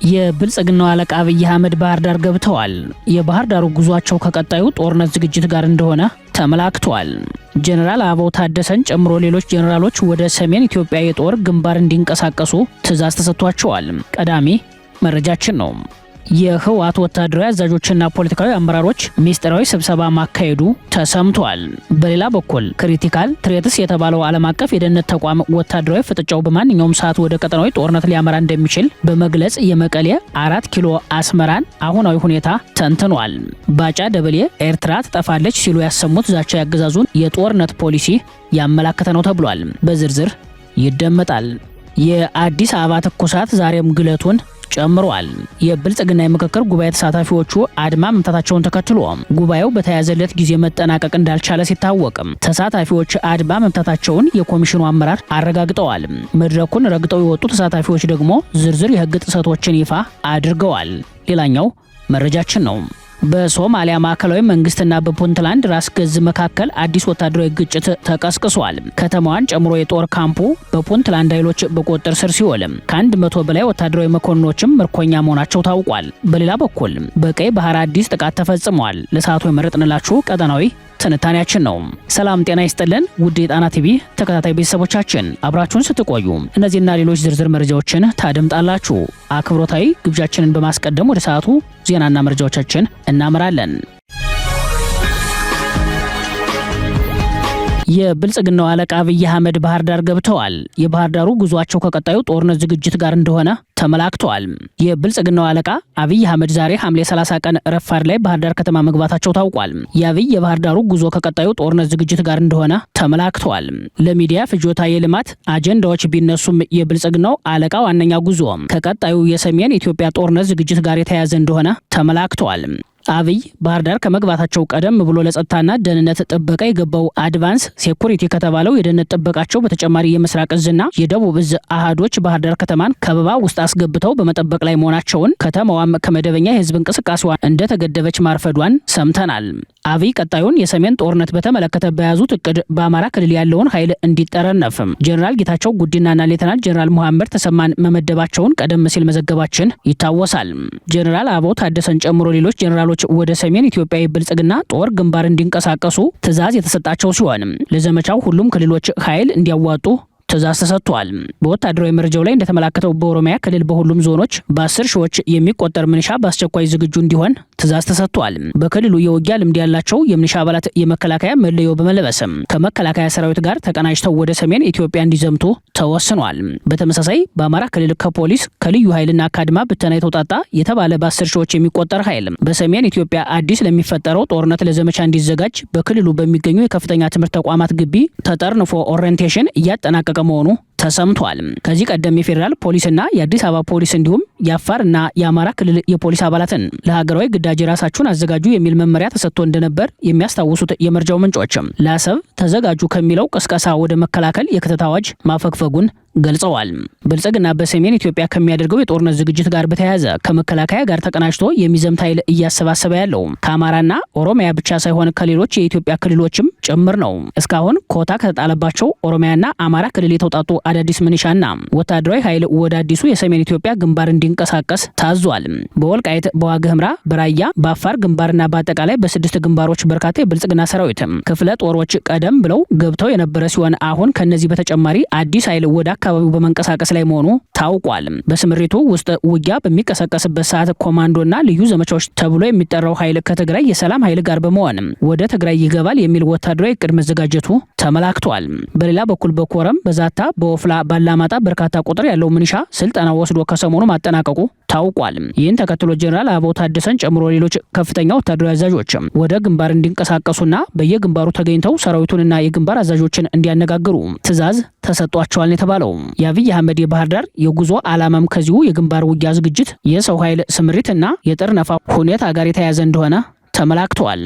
የብልጽግናው አለቃ አብይ አህመድ ባህር ዳር ገብተዋል። የባህር ዳሩ ጉዟቸው ከቀጣዩ ጦርነት ዝግጅት ጋር እንደሆነ ተመላክቷል። ጀነራል አበባው ታደሰን ጨምሮ ሌሎች ጀነራሎች ወደ ሰሜን ኢትዮጵያ የጦር ግንባር እንዲንቀሳቀሱ ትዕዛዝ ተሰጥቷቸዋል። ቀዳሚ መረጃችን ነው። የህወሓት ወታደራዊ አዛዦችና ፖለቲካዊ አመራሮች ሚስጥራዊ ስብሰባ ማካሄዱ ተሰምቷል። በሌላ በኩል ክሪቲካል ትሬትስ የተባለው ዓለም አቀፍ የደህንነት ተቋም ወታደራዊ ፍጥጫው በማንኛውም ሰዓት ወደ ቀጠናዊ ጦርነት ሊያመራ እንደሚችል በመግለጽ የመቀሌ 4 ኪሎ አስመራን አሁናዊ ሁኔታ ተንትኗል። ባጫ ደበሌ ኤርትራ ትጠፋለች ሲሉ ያሰሙት ዛቻ ያገዛዙን የጦርነት ፖሊሲ ያመላከተ ነው ተብሏል። በዝርዝር ይደመጣል። የአዲስ አበባ ትኩሳት ዛሬም ግለቱን ጨምሯል። የብልጽግና የምክክር ጉባኤ ተሳታፊዎቹ አድማ መምታታቸውን ተከትሎ ጉባኤው በተያዘለት ጊዜ መጠናቀቅ እንዳልቻለ ሲታወቅም ተሳታፊዎች አድማ መምታታቸውን የኮሚሽኑ አመራር አረጋግጠዋል። መድረኩን ረግጠው የወጡ ተሳታፊዎች ደግሞ ዝርዝር የህግ ጥሰቶችን ይፋ አድርገዋል። ሌላኛው መረጃችን ነው። በሶማሊያ ማዕከላዊ መንግስትና በፑንትላንድ ራስ ገዝ መካከል አዲስ ወታደራዊ ግጭት ተቀስቅሷል። ከተማዋን ጨምሮ የጦር ካምፑ በፑንትላንድ ኃይሎች በቁጥጥር ስር ሲውል ከ100 በላይ ወታደራዊ መኮንኖችም ምርኮኛ መሆናቸው ታውቋል። በሌላ በኩል በቀይ ባህር አዲስ ጥቃት ተፈጽሟል። ለሰዓቱ የመረጥንላችሁ ቀጠናዊ ትንታኔያችን ነው። ሰላም ጤና ይስጥልን ውድ የጣና ቲቪ ተከታታይ ቤተሰቦቻችን አብራችሁን ስትቆዩ እነዚህና ሌሎች ዝርዝር መረጃዎችን ታደምጣላችሁ። አክብሮታዊ ግብዣችንን በማስቀደም ወደ ሰዓቱ ዜናና መረጃዎቻችን እናመራለን። የብልጽግናው አለቃ አብይ አህመድ ባህር ዳር ገብተዋል። የባህር ዳሩ ጉዟቸው ከቀጣዩ ጦርነት ዝግጅት ጋር እንደሆነ ተመላክቷል። የብልጽግናው አለቃ አብይ አህመድ ዛሬ ሐምሌ 30 ቀን ረፋድ ላይ ባህር ዳር ከተማ መግባታቸው ታውቋል። የአብይ የባህር ዳሩ ጉዞ ከቀጣዩ ጦርነት ዝግጅት ጋር እንደሆነ ተመላክቷል። ለሚዲያ ፍጆታ የልማት አጀንዳዎች ቢነሱም የብልጽግናው አለቃ ዋነኛ ጉዞ ከቀጣዩ የሰሜን ኢትዮጵያ ጦርነት ዝግጅት ጋር የተያያዘ እንደሆነ ተመላክቷል። አብይ ባህር ዳር ከመግባታቸው ቀደም ብሎ ለጸጥታና ደህንነት ጥበቃ የገባው አድቫንስ ሴኩሪቲ ከተባለው የደህንነት ጥበቃቸው በተጨማሪ የምስራቅ እዝና የደቡብ እዝ አሃዶች ባህር ዳር ከተማን ከበባ ውስጥ አስገብተው በመጠበቅ ላይ መሆናቸውን፣ ከተማዋም ከመደበኛ የህዝብ እንቅስቃሴዋ እንደተገደበች ማርፈዷን ሰምተናል። አብይ ቀጣዩን የሰሜን ጦርነት በተመለከተ በያዙት እቅድ በአማራ ክልል ያለውን ኃይል እንዲጠረነፍ ጀነራል ጌታቸው ጉዲናና ሌተናል ጀነራል መሐመድ ተሰማን መመደባቸውን ቀደም ሲል መዘገባችን ይታወሳል። ጀነራል አበባው ታደሰን ጨምሮ ሌሎች ጀነራሎች ወደ ሰሜን ኢትዮጵያ የብልጽግና ጦር ግንባር እንዲንቀሳቀሱ ትዕዛዝ የተሰጣቸው ሲሆን ለዘመቻው ሁሉም ክልሎች ኃይል እንዲያዋጡ ትዕዛዝ ተሰጥቷል። በወታደራዊ መረጃው ላይ እንደተመላከተው በኦሮሚያ ክልል በሁሉም ዞኖች በ10 ሺዎች የሚቆጠር ምንሻ በአስቸኳይ ዝግጁ እንዲሆን ትዕዛዝ ተሰጥቷል። በክልሉ የውጊያ ልምድ ያላቸው የምንሻ አባላት የመከላከያ መለዮ በመለበስም ከመከላከያ ሰራዊት ጋር ተቀናጅተው ወደ ሰሜን ኢትዮጵያ እንዲዘምቱ ተወስኗል። በተመሳሳይ በአማራ ክልል ከፖሊስ ከልዩ ኃይልና ከአድማ ብተና የተውጣጣ የተባለ በ10 ሺዎች የሚቆጠር ኃይል በሰሜን ኢትዮጵያ አዲስ ለሚፈጠረው ጦርነት ለዘመቻ እንዲዘጋጅ በክልሉ በሚገኙ የከፍተኛ ትምህርት ተቋማት ግቢ ተጠርንፎ ኦሪየንቴሽን እያጠናቀቀ መሆኑ ተሰምቷል። ከዚህ ቀደም የፌዴራል ፖሊስና የአዲስ አበባ ፖሊስ እንዲሁም የአፋርና የአማራ ክልል የፖሊስ አባላትን ለሀገራዊ ግዳጅ ራሳችሁን አዘጋጁ የሚል መመሪያ ተሰጥቶ እንደነበር የሚያስታውሱት የመረጃው ምንጮችም ለአሰብ ተዘጋጁ ከሚለው ቅስቀሳ ወደ መከላከል የክተት አዋጅ ማፈግፈጉን ገልጸዋል። ብልጽግና በሰሜን ኢትዮጵያ ከሚያደርገው የጦርነት ዝግጅት ጋር በተያያዘ ከመከላከያ ጋር ተቀናጅቶ የሚዘምት ኃይል እያሰባሰበ ያለው ከአማራና ኦሮሚያ ብቻ ሳይሆን ከሌሎች የኢትዮጵያ ክልሎችም ጭምር ነው። እስካሁን ኮታ ከተጣለባቸው ኦሮሚያና አማራ ክልል የተውጣጡ አዳዲስ ምንሻና ወታደራዊ ኃይል ወደ አዲሱ የሰሜን ኢትዮጵያ ግንባር እንዲንቀሳቀስ ታዟል። በወልቃይት፣ በዋግ ኽምራ፣ በራያ፣ በአፋር ግንባርና በአጠቃላይ በ6 ግንባሮች በርካታ የብልጽግና ሰራዊት ክፍለ ጦሮች ቀደም ብለው ገብተው የነበረ ሲሆን አሁን ከነዚህ በተጨማሪ አዲስ ኃይል ወደ አካባቢው በመንቀሳቀስ ላይ መሆኑ ታውቋል። በስምሪቱ ውስጥ ውጊያ በሚቀሰቀስበት ሰዓት ኮማንዶና ልዩ ዘመቻዎች ተብሎ የሚጠራው ኃይል ከትግራይ የሰላም ኃይል ጋር በመሆን ወደ ትግራይ ይገባል የሚል ወታደራዊ እቅድ መዘጋጀቱ ተመላክቷል። በሌላ በኩል በኮረም፣ በዛታ፣ በወፍላ፣ ባላማጣ በርካታ ቁጥር ያለው ምንሻ ስልጠና ወስዶ ከሰሞኑ ማጠናቀቁ ታውቋል። ይህን ተከትሎ ጀነራል አበባው ታደሰን ጨምሮ ሌሎች ከፍተኛ ወታደራዊ አዛዦች ወደ ግንባር እንዲንቀሳቀሱና በየግንባሩ ተገኝተው ሰራዊቱንና የግንባር አዛዦችን እንዲያነጋግሩ ትዕዛዝ ተሰጧቸዋል የተባለው የአብይ አህመድ የባህር ዳር የጉዞ ዓላማም ከዚሁ የግንባር ውጊያ ዝግጅት፣ የሰው ኃይል ስምሪትና የጥርነፋ ሁኔታ ጋር የተያያዘ እንደሆነ ተመላክቷል።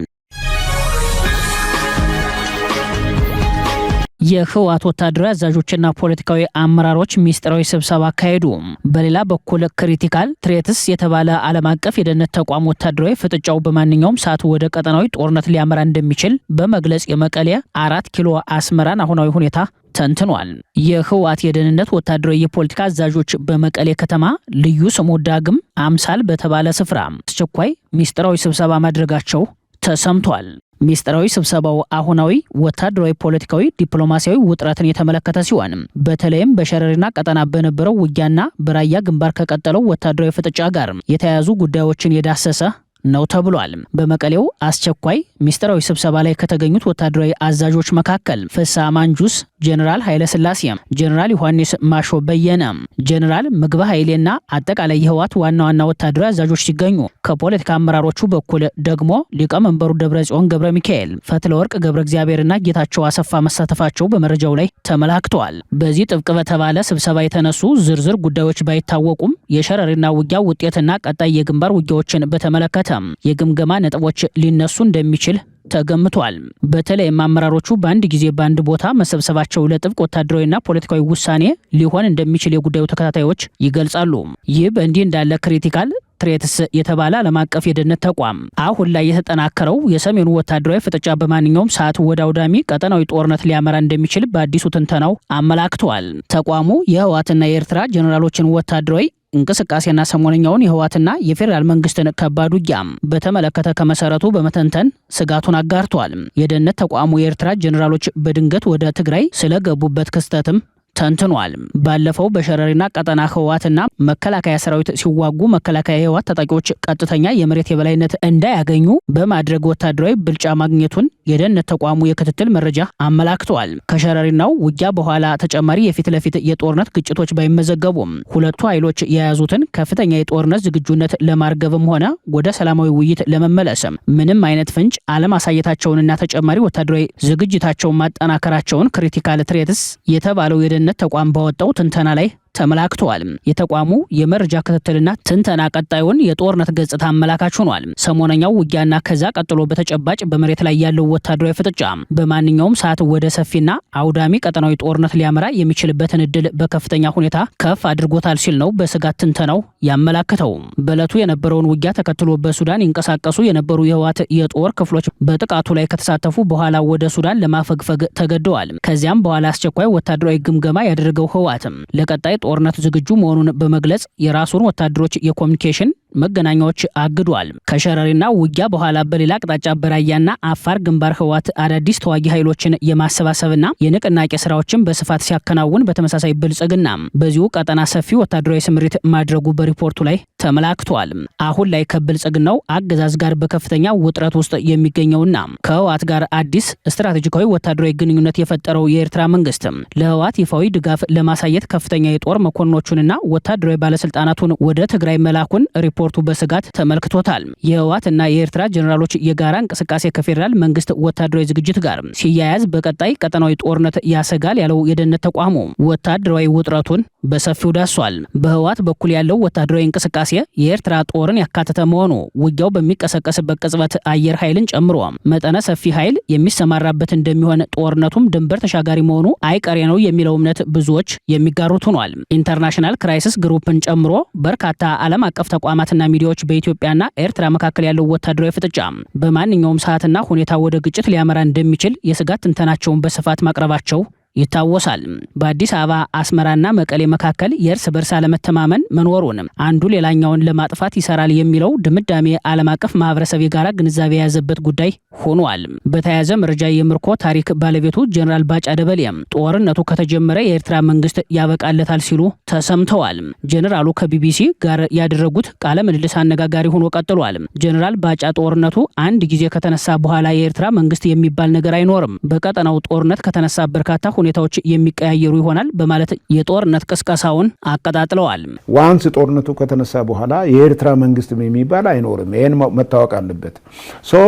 የህወሓት ወታደራዊ አዛዦችና ፖለቲካዊ አመራሮች ሚስጥራዊ ስብሰባ አካሄዱ። በሌላ በኩል ክሪቲካል ትሬትስ የተባለ ዓለም አቀፍ የደህንነት ተቋም ወታደራዊ ፍጥጫው በማንኛውም ሰዓት ወደ ቀጠናዊ ጦርነት ሊያመራ እንደሚችል በመግለጽ የመቀሌ 4 ኪሎ አስመራን አሁናዊ ሁኔታ ተንትኗል። የህወሓት የደህንነት ወታደራዊ የፖለቲካ አዛዦች በመቀሌ ከተማ ልዩ ስሙ ዳግም አምሳል በተባለ ስፍራ አስቸኳይ ሚስጥራዊ ስብሰባ ማድረጋቸው ተሰምቷል። ሚስጥራዊ ስብሰባው አሁናዊ ወታደራዊ፣ ፖለቲካዊ፣ ዲፕሎማሲያዊ ውጥረትን የተመለከተ ሲሆን በተለይም በሸረሪና ቀጠና በነበረው ውጊያና በራያ ግንባር ከቀጠለው ወታደራዊ ፍጥጫ ጋር የተያያዙ ጉዳዮችን የዳሰሰ ነው ተብሏል። በመቀሌው አስቸኳይ ሚስጥራዊ ስብሰባ ላይ ከተገኙት ወታደራዊ አዛዦች መካከል ፍስሐ ማንጁስ፣ ጀነራል ኃይለ ሥላሴ፣ ጀነራል ዮሐንስ ማሾ በየነ፣ ጀነራል ምግበ ኃይሌና አጠቃላይ የህወሓት ዋና ዋና ወታደራዊ አዛዦች ሲገኙ ከፖለቲካ አመራሮቹ በኩል ደግሞ ሊቀመንበሩ ደብረጽዮን ገብረ ሚካኤል፣ ፈትለወርቅ ገብረ እግዚአብሔርና ጌታቸው አሰፋ መሳተፋቸው በመረጃው ላይ ተመላክተዋል። በዚህ ጥብቅ በተባለ ስብሰባ የተነሱ ዝርዝር ጉዳዮች ባይታወቁም የሸረሪና ውጊያ ውጤትና ቀጣይ የግንባር ውጊያዎችን በተመለከተ የግምገማ ነጥቦች ሊነሱ እንደሚችል ተገምቷል። በተለይም አመራሮቹ በአንድ ጊዜ በአንድ ቦታ መሰብሰባቸው ለጥብቅ ወታደራዊና ፖለቲካዊ ውሳኔ ሊሆን እንደሚችል የጉዳዩ ተከታታዮች ይገልጻሉ። ይህ በእንዲህ እንዳለ ክሪቲካል ትሬትስ የተባለ ዓለም አቀፍ የደህንነት ተቋም አሁን ላይ የተጠናከረው የሰሜኑ ወታደራዊ ፍጥጫ በማንኛውም ሰዓት ወደ አውዳሚ ቀጠናዊ ጦርነት ሊያመራ እንደሚችል በአዲሱ ትንተናው አመላክተዋል። ተቋሙ የህወሓትና የኤርትራ ጀኔራሎችን ወታደራዊ እንቅስቃሴና ሰሞነኛውን የህወሓትና የፌዴራል መንግስትን ከባድ ውጊያ በተመለከተ ከመሰረቱ በመተንተን ስጋቱን አጋርቷል። የደህንነት ተቋሙ የኤርትራ ጀኔራሎች በድንገት ወደ ትግራይ ስለገቡበት ክስተትም ተንትኗል። ባለፈው በሸረሪና ቀጠና ህወሓትና መከላከያ ሰራዊት ሲዋጉ መከላከያ የህወሓት ታጣቂዎች ቀጥተኛ የመሬት የበላይነት እንዳያገኙ በማድረግ ወታደራዊ ብልጫ ማግኘቱን የደህንነት ተቋሙ የክትትል መረጃ አመላክቷል። ከሸረሪናው ውጊያ በኋላ ተጨማሪ የፊት ለፊት የጦርነት ግጭቶች ባይመዘገቡም ሁለቱ ኃይሎች የያዙትን ከፍተኛ የጦርነት ዝግጁነት ለማርገብም ሆነ ወደ ሰላማዊ ውይይት ለመመለስ ምንም አይነት ፍንጭ አለማሳየታቸውንና ተጨማሪ ወታደራዊ ዝግጅታቸውን ማጠናከራቸውን ክሪቲካል ትሬትስ የተባለው የደህንነት ተቋም ባወጣው ትንተና ላይ ተመላክተዋል። የተቋሙ የመረጃ ክትትልና ትንተና ቀጣዩን የጦርነት ገጽታ አመላካች ሆኗል። ሰሞነኛው ውጊያና ከዛ ቀጥሎ በተጨባጭ በመሬት ላይ ያለው ወታደራዊ ፍጥጫ በማንኛውም ሰዓት ወደ ሰፊና አውዳሚ ቀጠናዊ ጦርነት ሊያመራ የሚችልበትን እድል በከፍተኛ ሁኔታ ከፍ አድርጎታል ሲል ነው በስጋት ትንተናው ያመላክተው። በዕለቱ የነበረውን ውጊያ ተከትሎ በሱዳን ይንቀሳቀሱ የነበሩ የህወሓት የጦር ክፍሎች በጥቃቱ ላይ ከተሳተፉ በኋላ ወደ ሱዳን ለማፈግፈግ ተገደዋል። ከዚያም በኋላ አስቸኳይ ወታደራዊ ግምገማ ያደረገው ህወሓትም ለቀጣይ ጦርነት ዝግጁ መሆኑን በመግለጽ የራሱን ወታደሮች የኮሙኒኬሽን መገናኛዎች አግዷል። ከሸረሪና ውጊያ በኋላ በሌላ አቅጣጫ በራያና አፋር ግንባር ህወሓት አዳዲስ ተዋጊ ኃይሎችን የማሰባሰብና የንቅናቄ ስራዎችን በስፋት ሲያከናውን፣ በተመሳሳይ ብልጽግና በዚሁ ቀጠና ሰፊ ወታደራዊ ስምሪት ማድረጉ በሪፖርቱ ላይ ተመላክቷል። አሁን ላይ ከብልጽግናው አገዛዝ ጋር በከፍተኛ ውጥረት ውስጥ የሚገኘውና ከህወሓት ጋር አዲስ ስትራቴጂካዊ ወታደራዊ ግንኙነት የፈጠረው የኤርትራ መንግስት ለህወሓት ይፋዊ ድጋፍ ለማሳየት ከፍተኛ የጦር መኮንኖቹንና ወታደራዊ ባለስልጣናቱን ወደ ትግራይ መላኩን ሪፖርቱ በስጋት ተመልክቶታል። የህወሓትና የኤርትራ ጀኔራሎች የጋራ እንቅስቃሴ ከፌዴራል መንግስት ወታደራዊ ዝግጅት ጋር ሲያያዝ በቀጣይ ቀጠናዊ ጦርነት ያሰጋል ያለው የደህንነት ተቋሙ ወታደራዊ ውጥረቱን በሰፊው ዳሷል። በህወሓት በኩል ያለው ወታደራዊ እንቅስቃሴ የኤርትራ ጦርን ያካተተ መሆኑ ውጊያው በሚቀሰቀስበት ቅጽበት አየር ኃይልን ጨምሮ መጠነ ሰፊ ኃይል የሚሰማራበት እንደሚሆን፣ ጦርነቱም ድንበር ተሻጋሪ መሆኑ አይቀሬ ነው የሚለው እምነት ብዙዎች የሚጋሩት ሆኗል። ኢንተርናሽናል ክራይሲስ ግሩፕን ጨምሮ በርካታ ዓለም አቀፍ ተቋማትና ሚዲያዎች በኢትዮጵያና ኤርትራ መካከል ያለው ወታደራዊ ፍጥጫ በማንኛውም ሰዓትና ሁኔታ ወደ ግጭት ሊያመራ እንደሚችል የስጋት ትንተናቸውን በስፋት ማቅረባቸው ይታወሳል። በአዲስ አበባ አስመራና መቀሌ መካከል የእርስ በርስ አለመተማመን መኖሩን አንዱ ሌላኛውን ለማጥፋት ይሰራል የሚለው ድምዳሜ ዓለም አቀፍ ማህበረሰብ የጋራ ግንዛቤ የያዘበት ጉዳይ ሆኗል። በተያያዘ መረጃ የምርኮ ታሪክ ባለቤቱ ጀነራል ባጫ ደበሌ ጦርነቱ ከተጀመረ የኤርትራ መንግስት ያበቃለታል ሲሉ ተሰምተዋል። ጀነራሉ ከቢቢሲ ጋር ያደረጉት ቃለ ምልልስ አነጋጋሪ ሆኖ ቀጥሏል። ጀነራል ባጫ ጦርነቱ አንድ ጊዜ ከተነሳ በኋላ የኤርትራ መንግስት የሚባል ነገር አይኖርም፣ በቀጠናው ጦርነት ከተነሳ በርካታ ሁኔታዎች የሚቀያየሩ ይሆናል በማለት የጦርነት ቅስቀሳውን አቀጣጥለዋል። ዋንስ ጦርነቱ ከተነሳ በኋላ የኤርትራ መንግስት የሚባል አይኖርም። ይሄን መታወቅ አለበት። ሶ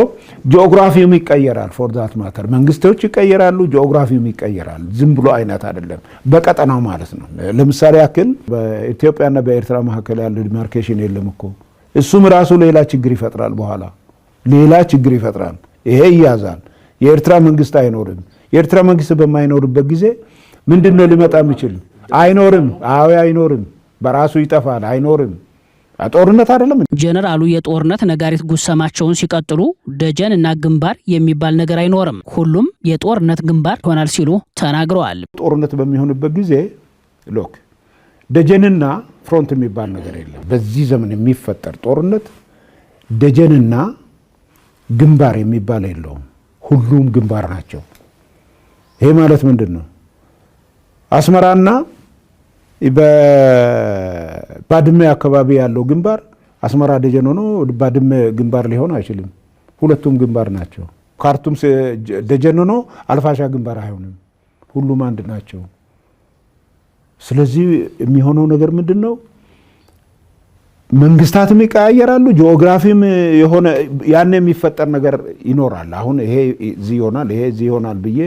ጂኦግራፊውም ይቀየራል። ፎር ዛት ማተር መንግስቶች ይቀየራሉ፣ ጂኦግራፊውም ይቀየራል። ዝም ብሎ አይነት አይደለም፣ በቀጠናው ማለት ነው። ለምሳሌ ያክል በኢትዮጵያና በኤርትራ መካከል ያለ ዲማርኬሽን የለም እኮ። እሱም ራሱ ሌላ ችግር ይፈጥራል። በኋላ ሌላ ችግር ይፈጥራል። ይሄ ይያዛል። የኤርትራ መንግስት አይኖርም። የኤርትራ መንግስት በማይኖርበት ጊዜ ምንድነው ሊመጣ የሚችል? አይኖርም። አዎ አይኖርም። በራሱ ይጠፋል። አይኖርም። ጦርነት አይደለም። ጀነራሉ የጦርነት ነጋሪት ጉሰማቸውን ሲቀጥሉ ደጀንና ግንባር የሚባል ነገር አይኖርም፣ ሁሉም የጦርነት ግንባር ይሆናል ሲሉ ተናግረዋል። ጦርነት በሚሆንበት ጊዜ ሎክ ደጀንና ፍሮንት የሚባል ነገር የለም። በዚህ ዘመን የሚፈጠር ጦርነት ደጀንና ግንባር የሚባል የለውም። ሁሉም ግንባር ናቸው። ይሄ ማለት ምንድን ነው? አስመራና በባድመ አካባቢ ያለው ግንባር አስመራ ደጀን ሆኖ ባድመ ግንባር ሊሆን አይችልም። ሁለቱም ግንባር ናቸው። ካርቱም ደጀን ሆኖ አልፋሻ ግንባር አይሆንም። ሁሉም አንድ ናቸው። ስለዚህ የሚሆነው ነገር ምንድን ነው? መንግስታትም ይቀያየራሉ። ጂኦግራፊም የሆነ ያን የሚፈጠር ነገር ይኖራል። አሁን ይሄ እዚህ ይሆናል፣ ይሄ እዚህ ይሆናል ብዬ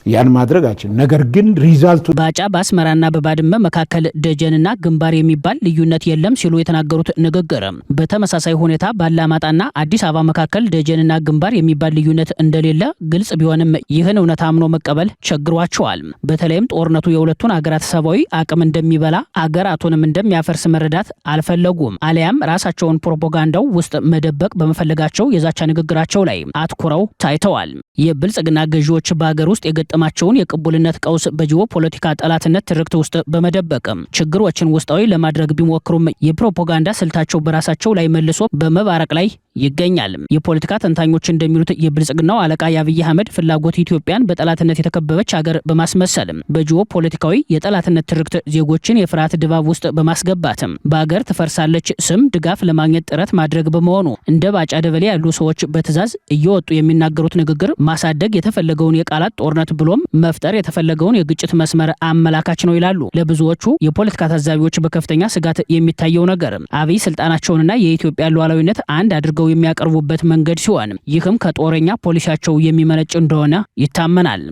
ያን ማድረግ አይችልም። ነገር ግን ሪዛልቱ ባጫ በአስመራና በባድመ መካከል ደጀንና ግንባር የሚባል ልዩነት የለም ሲሉ የተናገሩት ንግግር በተመሳሳይ ሁኔታ ባላማጣና አዲስ አበባ መካከል ደጀንና ግንባር የሚባል ልዩነት እንደሌለ ግልጽ ቢሆንም ይህን እውነት አምኖ መቀበል ቸግሯቸዋል። በተለይም ጦርነቱ የሁለቱን አገራት ሰብአዊ አቅም እንደሚበላ አገራቱንም እንደሚያፈርስ መረዳት አልፈለጉም። አሊያም ራሳቸውን ፕሮፓጋንዳው ውስጥ መደበቅ በመፈለጋቸው የዛቻ ንግግራቸው ላይ አትኩረው ታይተዋል። የብልጽግና ገዢዎች በሀገር ውስጥ የገጠማቸውን የቅቡልነት ቀውስ በጂኦ ፖለቲካ ጠላትነት ትርክት ውስጥ በመደበቅም ችግሮችን ውስጣዊ ለማድረግ ቢሞክሩም የፕሮፓጋንዳ ስልታቸው በራሳቸው ላይ መልሶ በመባረቅ ላይ ይገኛል። የፖለቲካ ተንታኞች እንደሚሉት የብልጽግናው አለቃ የአብይ አህመድ ፍላጎት ኢትዮጵያን በጠላትነት የተከበበች ሀገር በማስመሰል በጂኦ ፖለቲካዊ የጠላትነት ትርክት ዜጎችን የፍርሃት ድባብ ውስጥ በማስገባትም በሀገር ትፈርሳለች ስም ድጋፍ ለማግኘት ጥረት ማድረግ በመሆኑ እንደ ባጫ ደበሌ ያሉ ሰዎች በትዕዛዝ እየወጡ የሚናገሩት ንግግር ማሳደግ የተፈለገውን የቃላት ጦርነት ብሎም መፍጠር የተፈለገውን የግጭት መስመር አመላካች ነው ይላሉ። ለብዙዎቹ የፖለቲካ ታዛቢዎች በከፍተኛ ስጋት የሚታየው ነገር አብይ ስልጣናቸውንና የኢትዮጵያ ሉዓላዊነት አንድ አድርገው የሚያቀርቡበት መንገድ ሲሆን ይህም ከጦረኛ ፖሊሲያቸው የሚመነጭ እንደሆነ ይታመናል።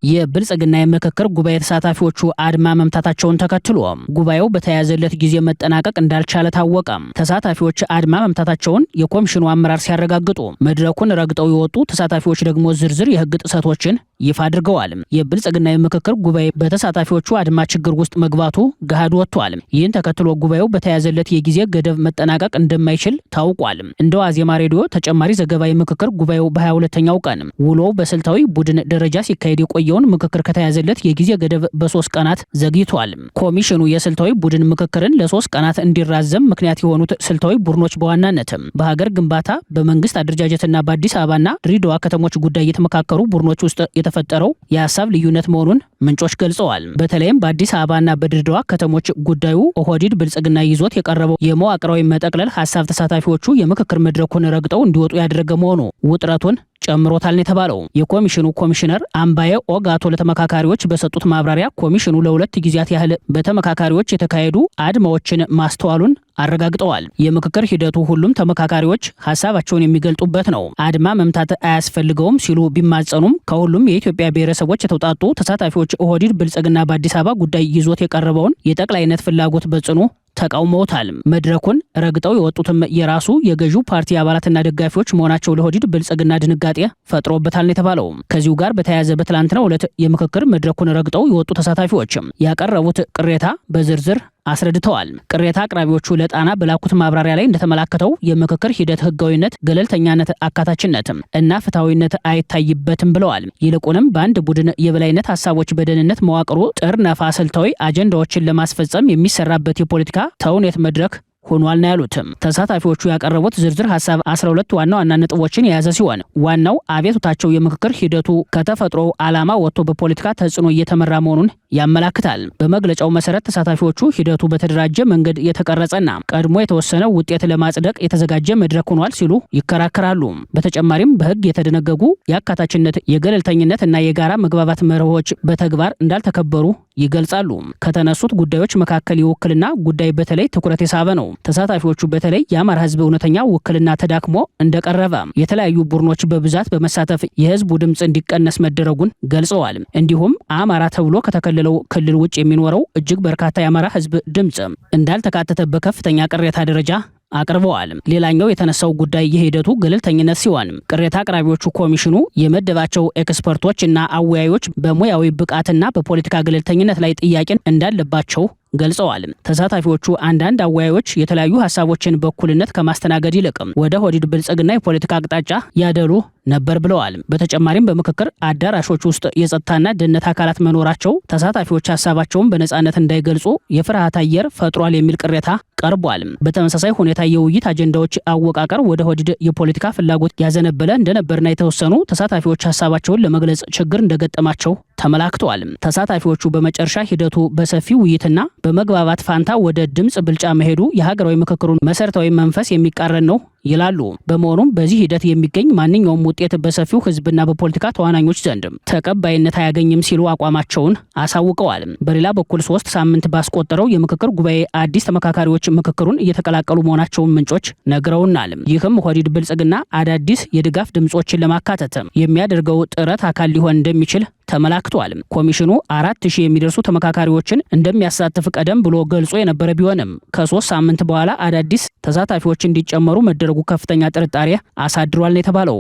የብልጽግና የምክክር ጉባኤ ተሳታፊዎቹ አድማ መምታታቸውን ተከትሎ ጉባኤው በተያያዘለት ጊዜ መጠናቀቅ እንዳልቻለ ታወቀ። ተሳታፊዎች አድማ መምታታቸውን የኮሚሽኑ አመራር ሲያረጋግጡ መድረኩን ረግጠው የወጡ ተሳታፊዎች ደግሞ ዝርዝር የህግ ጥሰቶችን ይፋ አድርገዋል። የብልጽግና የምክክር ጉባኤ በተሳታፊዎቹ አድማ ችግር ውስጥ መግባቱ ገሃድ ወጥቷል። ይህን ተከትሎ ጉባኤው በተያያዘለት የጊዜ ገደብ መጠናቀቅ እንደማይችል ታውቋል። እንደ ዋዜማ ሬዲዮ ተጨማሪ ዘገባ የምክክር ጉባኤው በ22ኛው ቀን ውሎው በስልታዊ ቡድን ደረጃ ሲካሄድ የቆየውን ምክክር ከተያዘለት የጊዜ ገደብ በ3 ቀናት ዘግይቷል። ኮሚሽኑ የስልታዊ ቡድን ምክክርን ለ3 ቀናት እንዲራዘም ምክንያት የሆኑት ስልታዊ ቡድኖች በዋናነትም በሀገር ግንባታ፣ በመንግስት አደረጃጀትና በአዲስ አበባና ድሬዳዋ ከተሞች ጉዳይ የተመካከሩ ቡድኖች ውስጥ የተፈጠረው የሀሳብ ልዩነት መሆኑን ምንጮች ገልጸዋል። በተለይም በአዲስ አበባና በድሬዳዋ ከተሞች ጉዳዩ ኦህዴድ ብልጽግና ይዞት የቀረበው የመዋቅራዊ መጠቅለል ሀሳብ ተሳታፊዎቹ የምክክር መድረኩን ረግጠው እንዲወጡ ያደረገ መሆኑ ውጥረቱን ጨምሮታል ነው የተባለው። የኮሚሽኑ ኮሚሽነር አምባዬ ኦጋቶ ለተመካካሪዎች በሰጡት ማብራሪያ ኮሚሽኑ ለ2 ጊዜያት ያህል በተመካካሪዎች የተካሄዱ አድማዎችን ማስተዋሉን አረጋግጠዋል። የምክክር ሂደቱ ሁሉም ተመካካሪዎች ሀሳባቸውን የሚገልጡበት ነው፣ አድማ መምታት አያስፈልገውም ሲሉ ቢማጸኑም ከሁሉም የኢትዮጵያ ብሔረሰቦች የተውጣጡ ተሳታፊዎች ኦህዴድ ብልጽግና በአዲስ አበባ ጉዳይ ይዞት የቀረበውን የጠቅላይነት ፍላጎት በጽኑ ተቃውመውታል። መድረኩን ረግጠው የወጡትም የራሱ የገዢው ፓርቲ አባላትና ደጋፊዎች መሆናቸው ለኦህዴድ ብልጽግና ድንጋጤ ፈጥሮበታል ነው የተባለው። ከዚሁ ጋር በተያያዘ በትላንትናው ዕለት የምክክር መድረኩን ረግጠው የወጡ ተሳታፊዎችም ያቀረቡት ቅሬታ በዝርዝር አስረድተዋል። ቅሬታ አቅራቢዎቹ ለጣና በላኩት ማብራሪያ ላይ እንደተመላከተው የምክክር ሂደት ህጋዊነት፣ ገለልተኛነት፣ አካታችነት እና ፍትሐዊነት አይታይበትም ብለዋል። ይልቁንም በአንድ ቡድን የበላይነት ሀሳቦች በደህንነት መዋቅሩ ጥር ነፋ ስልታዊ አጀንዳዎችን ለማስፈጸም የሚሰራበት የፖለቲካ ተውኔት መድረክ ሆኗል ነው ያሉት። ተሳታፊዎቹ ያቀረቡት ዝርዝር ሀሳብ 12 ዋና ዋና ነጥቦችን የያዘ ሲሆን ዋናው አቤቱታቸው የምክክር ሂደቱ ከተፈጥሮ ዓላማ ወጥቶ በፖለቲካ ተጽዕኖ እየተመራ መሆኑን ያመላክታል። በመግለጫው መሰረት ተሳታፊዎቹ ሂደቱ በተደራጀ መንገድ የተቀረጸና ቀድሞ የተወሰነ ውጤት ለማጽደቅ የተዘጋጀ መድረክ ሆኗል ሲሉ ይከራከራሉ። በተጨማሪም በህግ የተደነገጉ የአካታችነት፣ የገለልተኝነት እና የጋራ መግባባት መርሆች በተግባር እንዳልተከበሩ ይገልጻሉ። ከተነሱት ጉዳዮች መካከል የውክልና ጉዳይ በተለይ ትኩረት የሳበ ነው። ተሳታፊዎቹ በተለይ የአማራ ህዝብ እውነተኛ ውክልና ተዳክሞ እንደቀረበ፣ የተለያዩ ቡድኖች በብዛት በመሳተፍ የህዝቡ ድምፅ እንዲቀነስ መደረጉን ገልጸዋል። እንዲሁም አማራ ተብሎ ከተከለለው ክልል ውጭ የሚኖረው እጅግ በርካታ የአማራ ህዝብ ድምፅ እንዳልተካተተ በከፍተኛ ቅሬታ ደረጃ አቅርበዋል። ሌላኛው የተነሳው ጉዳይ የሂደቱ ገለልተኝነት ሲሆን ቅሬታ አቅራቢዎቹ ኮሚሽኑ የመደባቸው ኤክስፐርቶች እና አወያዮች በሙያዊ ብቃትና በፖለቲካ ገለልተኝነት ላይ ጥያቄ እንዳለባቸው ገልጸዋል። ተሳታፊዎቹ አንዳንድ አወያዮች የተለያዩ ሀሳቦችን በእኩልነት ከማስተናገድ ይልቅም ወደ ኦህዴድ ብልጽግና የፖለቲካ አቅጣጫ ያደሉ ነበር ብለዋል። በተጨማሪም በምክክር አዳራሾች ውስጥ የጸጥታና ደህንነት አካላት መኖራቸው ተሳታፊዎች ሀሳባቸውን በነጻነት እንዳይገልጹ የፍርሃት አየር ፈጥሯል የሚል ቅሬታ ቀርቧል። በተመሳሳይ ሁኔታ የውይይት አጀንዳዎች አወቃቀር ወደ ኦህዴድ የፖለቲካ ፍላጎት ያዘነበለ እንደነበርና የተወሰኑ ተሳታፊዎች ሀሳባቸውን ለመግለጽ ችግር እንደገጠማቸው ተመላክተዋል። ተሳታፊዎቹ በመጨረሻ ሂደቱ በሰፊ ውይይትና በመግባባት ፋንታ ወደ ድምጽ ብልጫ መሄዱ የሀገራዊ ምክክሩን መሰረታዊ መንፈስ የሚቃረን ነው ይላሉ። በመሆኑም በዚህ ሂደት የሚገኝ ማንኛውም ውጤት በሰፊው ህዝብና በፖለቲካ ተዋናኞች ዘንድ ተቀባይነት አያገኝም ሲሉ አቋማቸውን አሳውቀዋል። በሌላ በኩል 3 ሳምንት ባስቆጠረው የምክክር ጉባኤ አዲስ ተመካካሪዎች ምክክሩን እየተቀላቀሉ መሆናቸውን ምንጮች ነግረውናል። ይህም ኦህዴድ ብልጽግና አዳዲስ የድጋፍ ድምጾችን ለማካተት የሚያደርገው ጥረት አካል ሊሆን እንደሚችል ተመላክቷል። ኮሚሽኑ 4000 የሚደርሱ ተመካካሪዎችን እንደሚያሳትፍ ቀደም ብሎ ገልጾ የነበረ ቢሆንም ከ3 ሳምንት በኋላ አዳዲስ ተሳታፊዎች እንዲጨመሩ መደረጉ ከፍተኛ ጥርጣሬ አሳድሯል ነው የተባለው።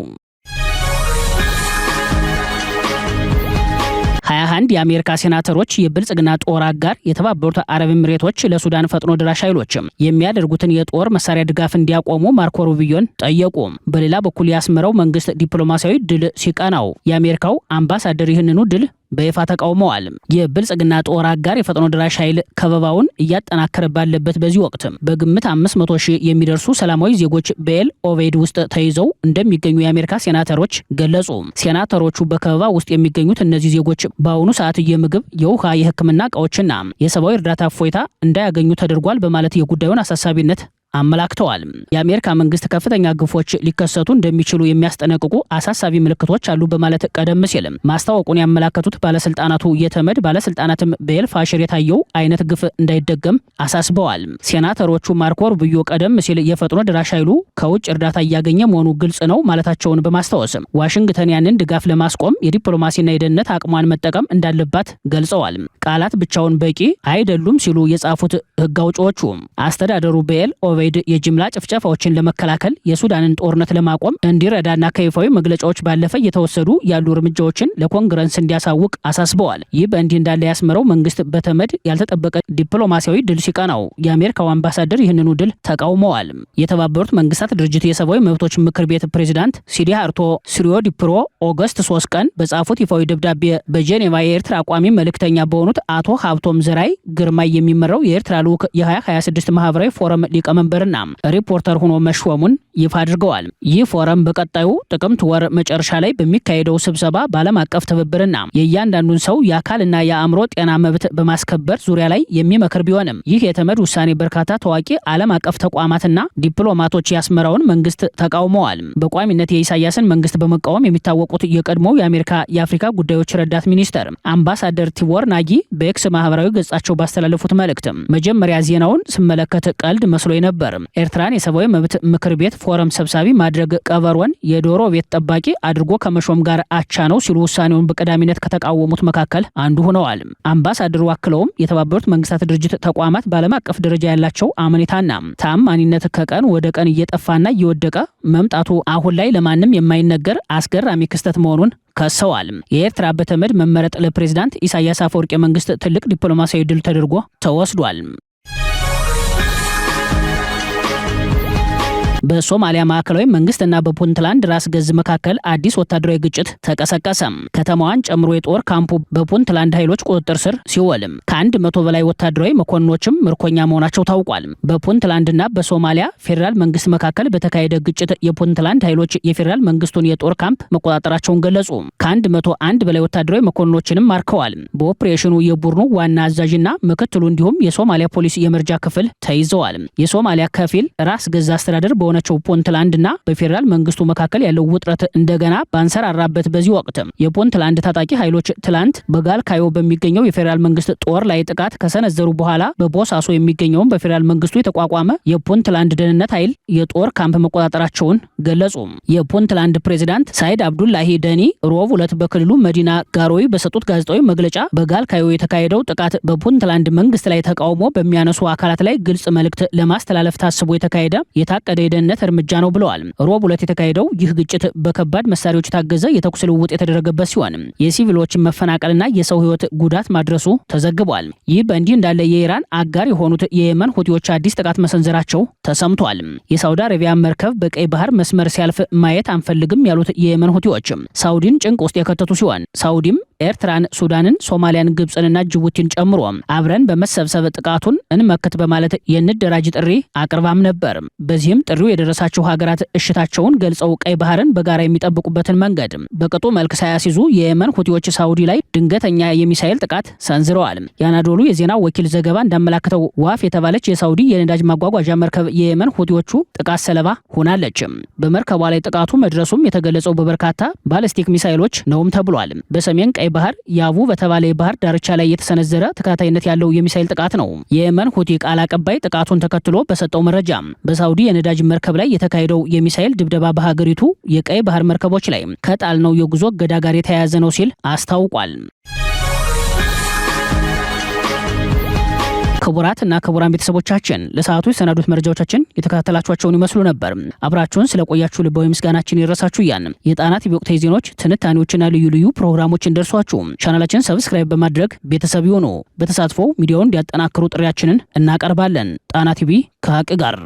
21 የአሜሪካ ሴናተሮች የብልጽግና ጦር አጋር የተባበሩት አረብ ኤሚሬቶች ለሱዳን ፈጥኖ ድራሽ ኃይሎች የሚያደርጉትን የጦር መሳሪያ ድጋፍ እንዲያቆሙ ማርኮ ሩቢዮን ጠየቁ። በሌላ በኩል የአስመራው መንግስት ዲፕሎማሲያዊ ድል ሲቀናው የአሜሪካው አምባሳደር ይህንኑ ድል በይፋ ተቃውመዋል። የብልጽግና ጦር አጋር የፈጥኖ ድራሽ ኃይል ከበባውን እያጠናከረ ባለበት በዚህ ወቅት በግምት 500,000 የሚደርሱ ሰላማዊ ዜጎች በኤል ኦቬድ ውስጥ ተይዘው እንደሚገኙ የአሜሪካ ሴናተሮች ገለጹ። ሴናተሮቹ በከበባ ውስጥ የሚገኙት እነዚህ ዜጎች በአሁኑ ሰዓት የምግብ፣ የውሃ፣ የሕክምና እቃዎችና የሰብአዊ እርዳታ እፎይታ እንዳያገኙ ተደርጓል በማለት የጉዳዩን አሳሳቢነት አመላክተዋል። የአሜሪካ መንግስት ከፍተኛ ግፎች ሊከሰቱ እንደሚችሉ የሚያስጠነቅቁ አሳሳቢ ምልክቶች አሉ በማለት ቀደም ሲል ማስታወቁን ያመላከቱት ባለስልጣናቱ የተመድ ባለስልጣናትም በኤል ፋሽር የታየው አይነት ግፍ እንዳይደገም አሳስበዋል። ሴናተሮቹ ማርኮ ሩቢዮ ቀደም ሲል የፈጥኖ ድራሽ ኃይሉ ከውጭ እርዳታ እያገኘ መሆኑ ግልጽ ነው ማለታቸውን በማስታወስ ዋሽንግተን ያንን ድጋፍ ለማስቆም የዲፕሎማሲና የደህንነት አቅሟን መጠቀም እንዳለባት ገልጸዋል። ቃላት ብቻውን በቂ አይደሉም ሲሉ የጻፉት ህግ አውጪዎቹ አስተዳደሩ በኤል ኦቬድ የጅምላ ጭፍጨፋዎችን ለመከላከል የሱዳንን ጦርነት ለማቆም እንዲረዳና ከይፋዊ መግለጫዎች ባለፈ እየተወሰዱ ያሉ እርምጃዎችን ለኮንግረስ እንዲያሳውቅ አሳስበዋል። ይህ በእንዲህ እንዳለ ያስመረው መንግስት በተመድ ያልተጠበቀ ዲፕሎማሲያዊ ድል ሲቀናው የአሜሪካው አምባሳደር ይህንኑ ድል ተቃውመዋል። የተባበሩት መንግስታት ድርጅት የሰብአዊ መብቶች ምክር ቤት ፕሬዚዳንት ሲዲ ሃርቶ ሲሪዮዲፕሮ ኦገስት 3 ቀን በጻፉት ይፋዊ ደብዳቤ በጄኔቫ የኤርትራ ቋሚ መልእክተኛ በሆኑት አቶ ሀብቶም ዘራይ ግርማይ የሚመራው የኤርትራ ልዑክ የ2026 ማህበራዊ ፎረም ሊቀመንበርና ሪፖርተር ሆኖ መሾሙን ይፋ አድርገዋል። ይህ ፎረም በቀጣዩ ጥቅምት ወር መጨረሻ ላይ በሚካሄደው ስብሰባ በዓለም አቀፍ ትብብርና የእያንዳንዱን ሰው የአካልና የአእምሮ ጤና መብት በማስከበር ዙሪያ ላይ የሚመክር ቢሆንም ይህ የተመድ ውሳኔ በርካታ ታዋቂ ዓለም አቀፍ ተቋማትና ዲፕሎማቶች ያስመራውን መንግስት ተቃውመዋል። በቋሚነት የኢሳያስን መንግስት በመቃወም የሚታወቁት የቀድሞው የአሜሪካ የአፍሪካ ጉዳዮች ረዳት ሚኒስተር አምባሳደር ቲቦር ናጊ በኤክስ ማህበራዊ ገጻቸው ባስተላለፉት መልእክት መጀመሪያ ዜናውን ስመለከት ቀልድ መስሎኝ ነበር። ኤርትራን የሰብአዊ መብት ምክር ቤት ፎረም ሰብሳቢ ማድረግ ቀበሮን የዶሮ ቤት ጠባቂ አድርጎ ከመሾም ጋር አቻ ነው ሲሉ ውሳኔውን በቀዳሚነት ከተቃወሙት መካከል አንዱ ሆነዋል። አምባሳደሩ አክለውም የተባበሩት መንግስታት ድርጅት ተቋማት በዓለም አቀፍ ደረጃ ያላቸው አመኔታና ተአማኒነት ከቀን ወደ ቀን እየጠፋና እየወደቀ መምጣቱ አሁን ላይ ለማንም የማይነገር አስገራሚ ክስተት መሆኑን ከሰዋል። የኤርትራ በተመድ መመረጥ ለፕሬዝዳንት ኢሳያስ አፈወርቂ መንግስት ትልቅ ዲፕሎማሲያዊ ድል ተደርጎ ተወስዷል። በሶማሊያ ማዕከላዊ መንግስትና በፑንትላንድ ራስ ገዝ መካከል አዲስ ወታደራዊ ግጭት ተቀሰቀሰ። ከተማዋን ጨምሮ የጦር ካምፑ በፑንትላንድ ኃይሎች ቁጥጥር ስር ሲውልም ከ100 በላይ ወታደራዊ መኮንኖችም ምርኮኛ መሆናቸው ታውቋል። በፑንትላንድና በሶማሊያ ፌዴራል መንግስት መካከል በተካሄደ ግጭት የፑንትላንድ ኃይሎች የፌዴራል መንግስቱን የጦር ካምፕ መቆጣጠራቸውን ገለጹ። ከ101 በላይ ወታደራዊ መኮንኖችንም ማርከዋል። በኦፕሬሽኑ የቡድኑ ዋና አዛዥና ምክትሉ እንዲሁም የሶማሊያ ፖሊስ የመርጃ ክፍል ተይዘዋል። የሶማሊያ ከፊል ራስ ገዝ አስተዳደር የሆነችው ፑንትላንድና በፌዴራል መንግስቱ መካከል ያለው ውጥረት እንደገና ባንሰራራበት በዚህ ወቅት የፑንትላንድ ታጣቂ ኃይሎች ትላንት በጋልካዮ በሚገኘው የፌዴራል መንግስት ጦር ላይ ጥቃት ከሰነዘሩ በኋላ በቦሳሶ የሚገኘውን በፌዴራል መንግስቱ የተቋቋመ የፑንትላንድ ደህንነት ኃይል የጦር ካምፕ መቆጣጠራቸውን ገለጹ። የፑንትላንድ ፕሬዚዳንት ሳይድ አብዱላሂ ደኒ ሮብ ዕለት በክልሉ መዲና ጋሮይ በሰጡት ጋዜጣዊ መግለጫ በጋልካዮ የተካሄደው ጥቃት በፑንትላንድ መንግስት ላይ ተቃውሞ በሚያነሱ አካላት ላይ ግልጽ መልእክት ለማስተላለፍ ታስቦ የተካሄደ የታቀደ የደህንነት እርምጃ ነው ብለዋል። ሮብ ዕለት የተካሄደው ይህ ግጭት በከባድ መሳሪያዎች የታገዘ የተኩስ ልውውጥ የተደረገበት ሲሆን የሲቪሎችን መፈናቀልና የሰው ህይወት ጉዳት ማድረሱ ተዘግቧል። ይህ በእንዲህ እንዳለ የኢራን አጋር የሆኑት የየመን ሁቲዎች አዲስ ጥቃት መሰንዘራቸው ተሰምቷል። የሳውዲ አረቢያ መርከብ በቀይ ባህር መስመር ሲያልፍ ማየት አንፈልግም ያሉት የየመን ሁቲዎች ሳውዲን ጭንቅ ውስጥ የከተቱ ሲሆን ሳውዲም ኤርትራን፣ ሱዳንን፣ ሶማሊያን፣ ግብፅንና ጅቡቲን ጨምሮ አብረን በመሰብሰብ ጥቃቱን እንመክት በማለት የንደራጅ ጥሪ አቅርባም ነበር። በዚህም ጥሪው የደረሳቸው ሀገራት እሽታቸውን ገልጸው ቀይ ባህርን በጋራ የሚጠብቁበትን መንገድ በቅጡ መልክ ሳያስይዙ የየመን ሁቲዎች ሳውዲ ላይ ድንገተኛ የሚሳኤል ጥቃት ሰንዝረዋል። የአናዶሉ የዜና ወኪል ዘገባ እንዳመላከተው ዋፍ የተባለች የሳውዲ የነዳጅ ማጓጓዣ መርከብ የየመን ሁቲዎቹ ጥቃት ሰለባ ሆናለች። በመርከቧ ላይ ጥቃቱ መድረሱም የተገለጸው በበርካታ ባሊስቲክ ሚሳኤሎች ነውም ተብሏል። በሰሜን ቀይ ባህር ያቡ በተባለ የባህር ዳርቻ ላይ የተሰነዘረ ተከታታይነት ያለው የሚሳኤል ጥቃት ነው። የየመን ሁቲ ቃል አቀባይ ጥቃቱን ተከትሎ በሰጠው መረጃ በሳውዲ የነዳጅ መርከብ ላይ የተካሄደው የሚሳኤል ድብደባ በሀገሪቱ የቀይ ባህር መርከቦች ላይ ከጣልነው የጉዞ እገዳ ጋር የተያያዘ ነው ሲል አስታውቋል። ክቡራትና ክቡራን ቤተሰቦቻችን ለሰዓቱ የሰናዱት መረጃዎቻችን የተከታተላችኋቸውን ይመስሉ ነበር። አብራችሁን ስለቆያችሁ ልባዊ ምስጋናችን ይድረሳችሁ እያልን የጣና ቲቪ ወቅታዊ ዜናዎች፣ ትንታኔዎችና ልዩ ልዩ ፕሮግራሞች እንደርሷችሁ ቻናላችንን ሰብስክራይብ በማድረግ ቤተሰብ ይሁኑ። በተሳትፎ ሚዲያውን እንዲያጠናክሩ ጥሪያችንን እናቀርባለን። ጣና ቲቪ ከሀቅ ጋር